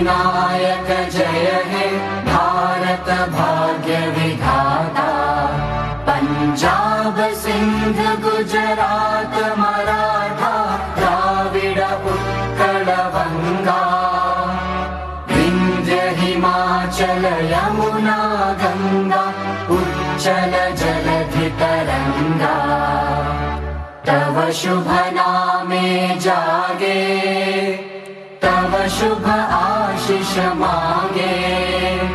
अधिनायक जय हे भारत भाग्य विधाता। पंजाब सिंध गुजरात मराठा द्राविड उत्कल बंगा। विंध्य हिमाचल यमुना गंगा उच्चल जलधि तरंगा। तव शुभ नामे जागे तव शुभ आशीष मांगे।